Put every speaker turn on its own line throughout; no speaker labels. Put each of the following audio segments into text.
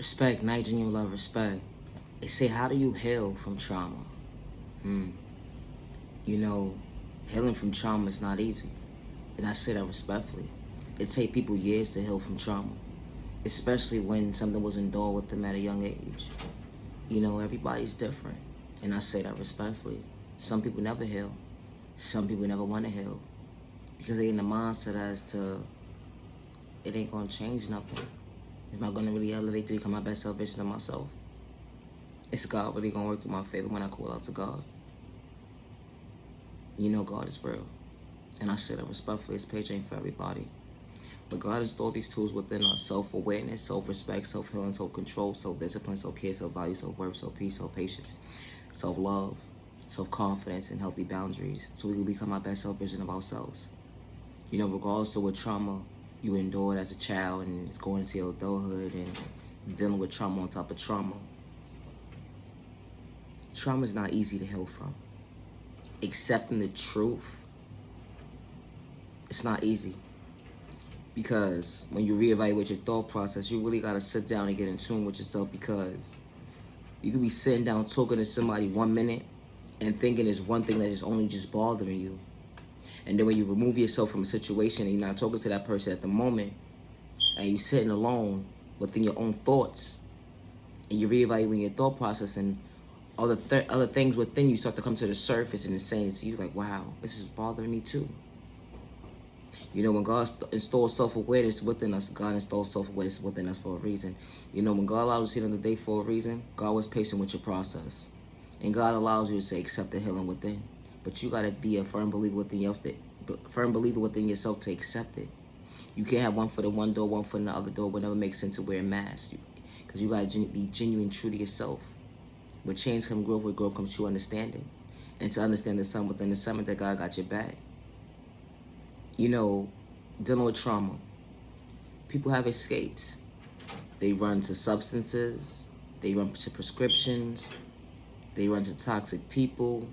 Respect, night genuine love, respect. They say, how do you heal from trauma? You know, healing from trauma is not easy. And I say that respectfully. It takes people years to heal from trauma, especially when something was endured with them at a young age. You know, everybody's different. And I say that respectfully. Some people never heal. Some people never want to heal because they in the mindset as to it ain't going to change nothing. Am I going to really elevate to become my best self version of myself? Is God really going to work in my favor when I call out to God? You know God is real. And I say that respectfully, this page ain't for everybody. But God installed these tools within us: self-awareness, self-respect, self-healing, self-control, self-discipline, self-care, self-value, self-worth, self-peace, self-patience, self-love, self-confidence, and healthy boundaries, so we can become our best self version of ourselves. You know, regardless of what trauma you endured as a child and it's going into your adulthood and dealing with trauma on top of trauma. Trauma is not easy to heal from. Accepting the truth, it's not easy. Because when you reevaluate your thought process, you really gotta sit down and get in tune with yourself, because you could be sitting down talking to somebody 1 minute and thinking it's one thing that is only just bothering you. And then when you remove yourself from a situation and you're not talking to that person at the moment, and you're sitting alone within your own thoughts, and you're reevaluating your thought process, and other things within you start to come to the surface, and it's saying to you like, wow, this is bothering me too. You know, when God installs self-awareness within us, God installs self-awareness within us for a reason. You know, when God allows you to see another day for a reason, God was patient with your process. And God allows you to say, accept the healing within. But you got to be a firm believer within yourself to accept it. You can't have one foot in one door, one foot in the other door. It would never make sense to wear a mask. Because you got to be genuine, true to yourself. With change comes growth, with growth comes true understanding. And to understand the sun within the summit, that God got your back. You know, dealing with trauma, people have escapes. They run to substances, they run to prescriptions, they run to toxic people,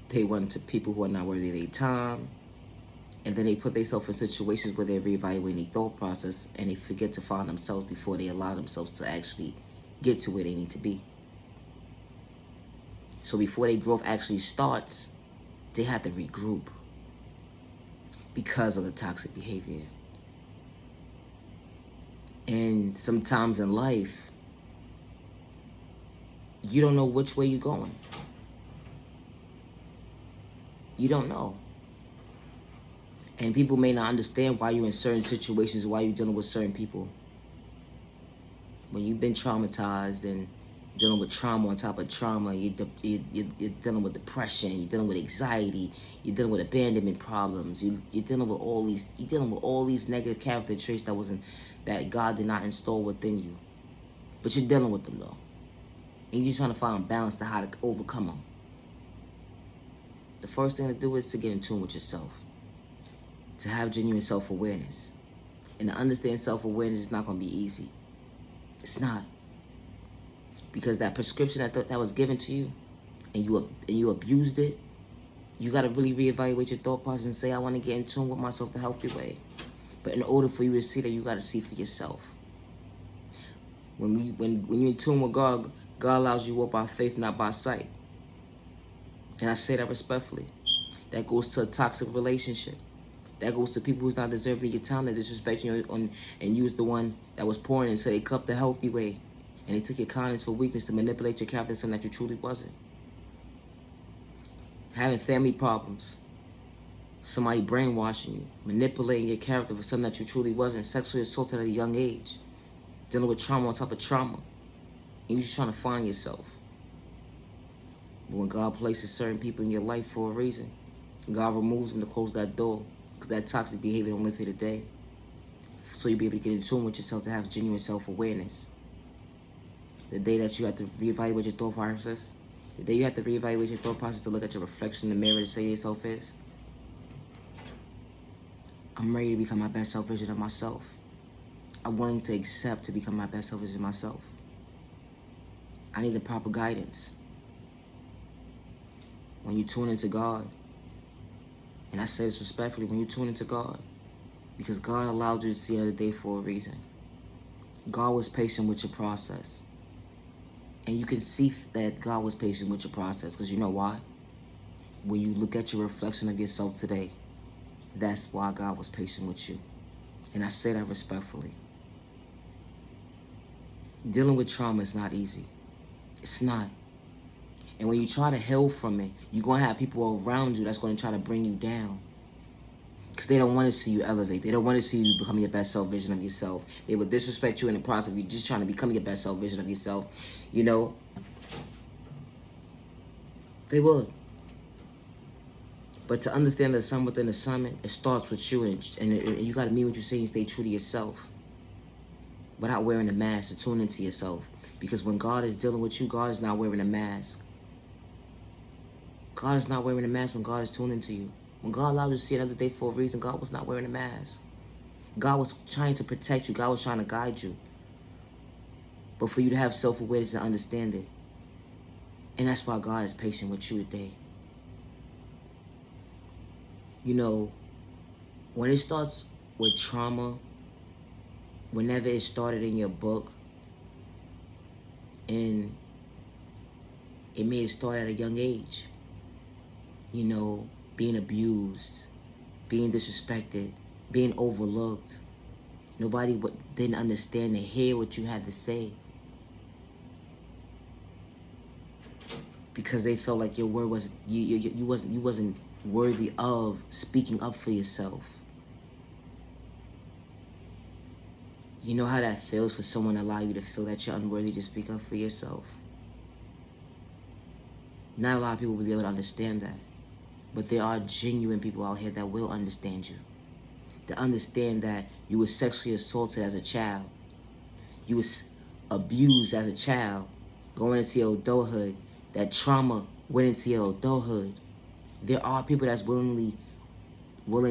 they run to people who are not worthy of their time, and then they put themselves in situations where they're reevaluating their thought process, and they forget to find themselves before they allow themselves to actually get to where they need to be. So before their growth actually starts, they have to regroup because of the toxic behavior. And sometimes in life, you don't know which way you're going. You don't know. And people may not understand why you're in certain situations, why you're dealing with certain people. When you've been traumatized and dealing with trauma on top of trauma, you're dealing with depression, you're dealing with anxiety, you're dealing with abandonment problems, you're dealing with all these negative character traits that God did not install within you. But you're dealing with them though. And you're just trying to find a balance to how to overcome them. The first thing to do is to get in tune with yourself. To have genuine self-awareness. And to understand self-awareness is not going to be easy. It's not. Because that prescription that was given to you, and you abused it, you got to really reevaluate your thought process and say, I want to get in tune with myself the healthy way. But in order for you to see that, you got to see for yourself. When you're in tune with God, God allows you to walk by faith, not by sight. And I say that respectfully. That goes to a toxic relationship. That goes to people who's not deserving of your time, that disrespect you and use the one that was pouring into their cup the healthy way. And they took your kindness for weakness to manipulate your character, something that you truly wasn't. Having family problems. Somebody brainwashing you. Manipulating your character for something that you truly wasn't. Sexually assaulted at a young age. Dealing with trauma on top of trauma. And you're just trying to find yourself. But when God places certain people in your life for a reason, God removes them to close that door. Because that toxic behavior don't live here today. So you'll be able to get in tune with yourself, to have genuine self-awareness. The day that you have to reevaluate your thought process, the day you have to reevaluate your thought process to look at your reflection in the mirror to say yourself is, I'm ready to become my best self version of myself. I'm willing to accept to become my best self version of myself. I need the proper guidance. When you tune into God, and I say this respectfully, when you tune into God, because God allowed you to see another day for a reason. God was patient with your process. And you can see that God was patient with your process, because you know why? When you look at your reflection of yourself today, that's why God was patient with you. And I say that respectfully. Dealing with trauma is not easy. It's not. And when you try to heal from it, you're going to have people around you that's going to try to bring you down. Because they don't want to see you elevate. They don't want to see you become your best self vision of yourself. They will disrespect you in the process of you just trying to become your best self vision of yourself. You know, they would. But to understand the sun within the summit, it starts with you. And you got to mean what you say and stay true to yourself. Without wearing a mask, to tune into yourself. Because when God is dealing with you, God is not wearing a mask. God is not wearing a mask when God is tuning into you. When God allowed you to see another day for a reason, God was not wearing a mask. God was trying to protect you. God was trying to guide you. But for you to have self-awareness and understand it. And that's why God is patient with you today. You know, when it starts with trauma, whenever it started in your book, and it may have started at a young age, you know, being abused, being disrespected, being overlooked. Nobody didn't understand to hear what you had to say. Because they felt like your word was you wasn't worthy of speaking up for yourself. You know how that feels for someone to allow you to feel that you're unworthy to speak up for yourself? Not a lot of people will be able to understand that. But there are genuine people out here that will understand you. To understand that you were sexually assaulted as a child. You was abused as a child. Going into your adulthood. That trauma went into your adulthood. There are people that's willing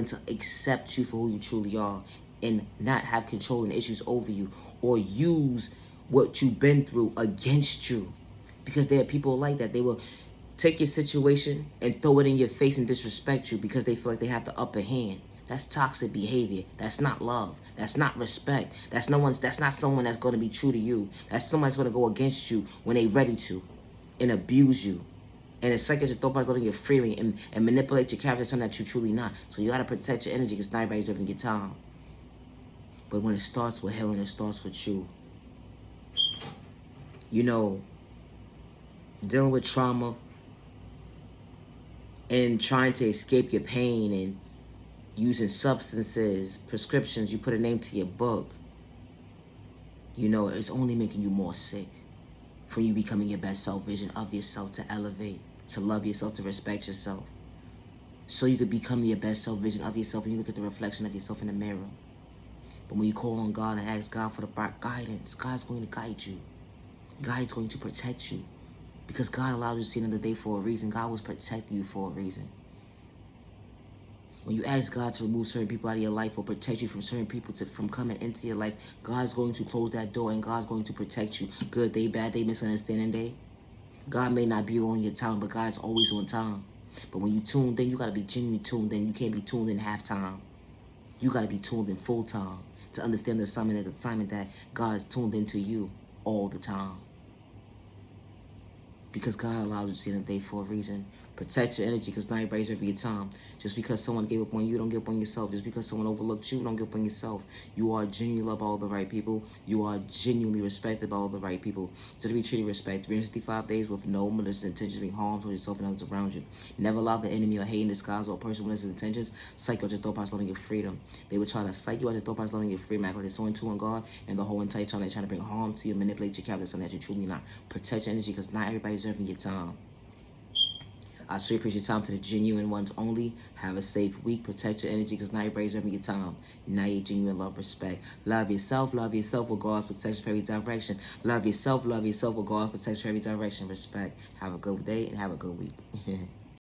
to accept you for who you truly are and not have control and issues over you or use what you've been through against you. Because there are people like that. They will take your situation and throw it in your face and disrespect you because they feel like they have the upper hand. That's toxic behavior. That's not love. That's not respect. That's not someone that's going to be true to you. That's someone that's going to go against you when they're ready to and abuse you. And it's like your thought process letting your freedom and manipulate your character to something that you're truly not. So you got to protect your energy because not everybody's living your time. But when it starts with healing, it starts with you. You know, dealing with trauma and trying to escape your pain and using substances, prescriptions, you put a name to your book, you know, it's only making you more sick from you becoming your best self vision of yourself, to elevate, to love yourself, to respect yourself. So you could become your best self vision of yourself and you look at the reflection of yourself in the mirror. But when you call on God and ask God for the guidance, God's going to guide you. God's going to protect you. Because God allowed you to see another day for a reason. God was protecting you for a reason. When you ask God to remove certain people out of your life or protect you from certain people from coming into your life, God's going to close that door and God's going to protect you. Good day, bad day, misunderstanding day. God may not be on your time, but God's always on time. But when you tuned in, you got to be genuinely tuned in. You can't be tuned in half time. You got to be tuned in full time to understand the assignment that God is tuned into you all the time. Because God allows you to see the day for a reason. Protect your energy because not everybody's over your time. Just because someone gave up on you, don't give up on yourself. Just because someone overlooked you, don't give up on yourself. You are genuinely loved by all the right people. You are genuinely respected by all the right people. So to be treated with respect, 365 days with no malicious intentions being harm towards yourself and others around you. Never allow the enemy or hate in disguise or a person with malicious intentions psych out your thought process, letting your freedom. They will try to psych you out your thought process, letting your freedom, act like they're so in tune on God, and the whole entire time they're trying to bring harm to you, manipulate your character, something that you're truly not. Protect your energy because not everybody's serving your time. I so appreciate your time to the genuine ones only. Have a safe week. Protect your energy because now everybody's having your time. Now you genuine love, respect. Love yourself with God's protection for every direction. Love yourself with God's protection for every direction. Respect. Have a good day and have a good week.